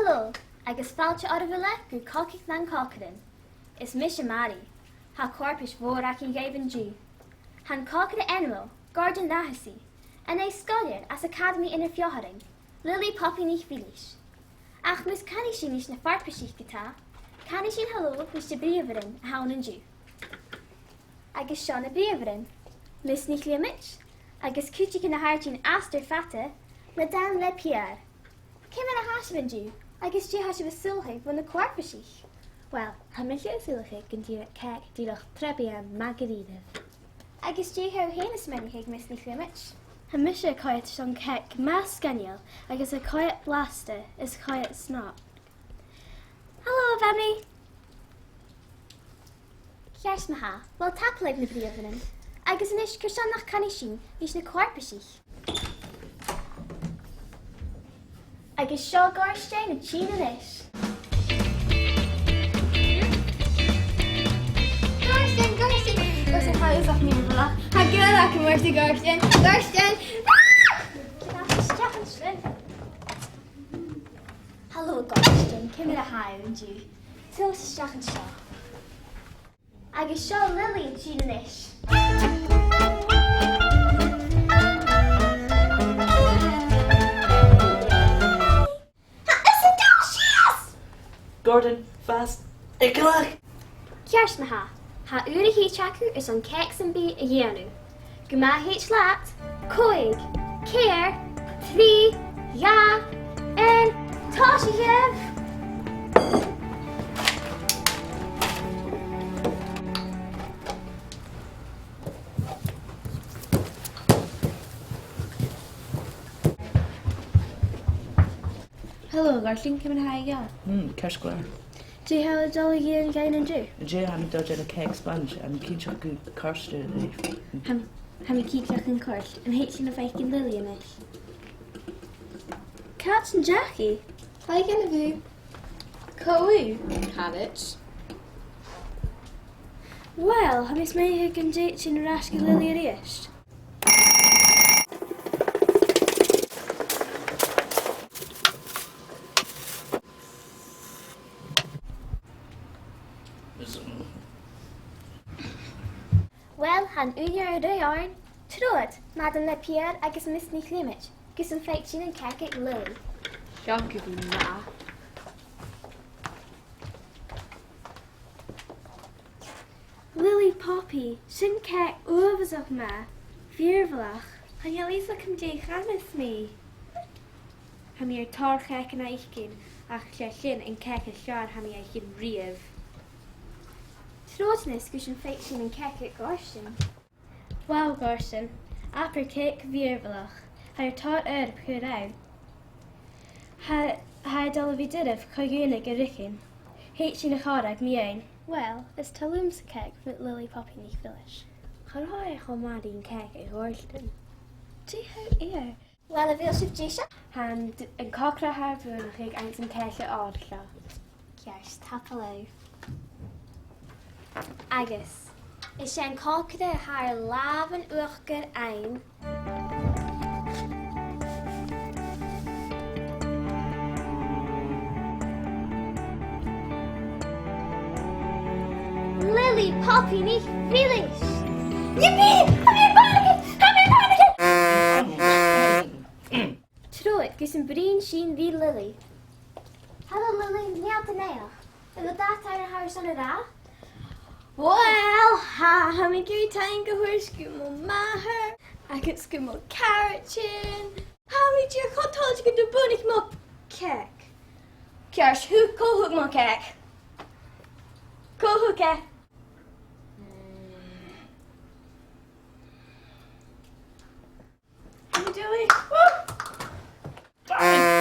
Hello, agus fáilte ar bhile gur Còcairean Còcairean. Is mis Mary, ha corpus mhór ac in gaibin dú. Han Còcairean animal, Gordon Lahasi, and a scholar as Academy in a fioharing, Lily Poppy nich Vilish. Ach mis canny sin is na farpashich gita, canny sin hello which the breverin a haun and dú. Agus Sean a breverin, Miss nich Liamich, agus Kuchik in a hartin Aster Fata, Madame Le Pierre. Came in a hashman dú, agus dú hash of a sulhig when the corpashich. Well, ha mis a sulhig and dú at kek dúlach trebian margarita. Agus dú ho henus many hig Miss nich Liamich. Ha mis a quiet son kek mas genial, agus a quiet blaster is quiet snot. Hello, family. Kjers maha, wel tapleib na breverin. Agus an ish kursan nach canishin, vish na corpashich. Agus seo garstein na chin an ish. Garsten, how is that mean, Villa? How good I can work the Garsten. Hello, Garsten. Came in a high and you. Till Shach and Shaw. Agus seo Lily and chin an ish. Gordon, fast. Ikkelach! Kjers maha, ha uri hi chaku is on keks and be a yanu. Guma h lat, koig, care, three, ya, and Tashiyev. Hello, Gartling, come in high ya. Kersklar. Do you have a dolly here and gain and do? Jay ham dodge a cake sponge and keep a good karster. Ham keep jack and course and hates in a viking lily in it. Cats and Jackie. How can I do? Coe. Cabbage. Well, ham is my who can date in a rascal lily riest. Well, han uur de yarn. Trot, Madame Le Pierre agus Miss nich Liamich. Gus an feit sin an kekik Lily. Jackie ma. Lily Poppy, sin kek overs of ma. Viervelach, han je Lisa come day with me. Ham hier tar kek en eichkin, ach sin en kek is shard ham je eichkin riev. Trotnis gus an feit sin an kekik Garsten. Wow, Garsten, apper kek viervelach, ha je tar put out. Ha dal vi didif Còcairean gerikin. Hate sin a charag mien. Well, it's Talum's kek with Lily Poppy nich Vilish. Kan ha chomadi in kek e Garsten. Do ho ear. Well, a vils of Jisha? Han en kakra haar vunach ik aan zijn kek aardla. Kjers, tapalo. Agus, is zijn kalkede haar laven urger ein. Lily Poppy nich Vilish. Yippee! Come here, Barnacle! Come here, Barnacle! Troit, gus een brien sheen wie Lily. Hallo Lily, niet te neer. En wat dacht hij naar haar zonne daar? Well, ha mi gui tanga hwyr sgwmol maher, ac yn sgwmol carotchin. Ha mi di'r chotolj gyda bwnig mo kek. Kjers, hw kohug mo kek. Kohug kek. How you doing? Woo! Fine.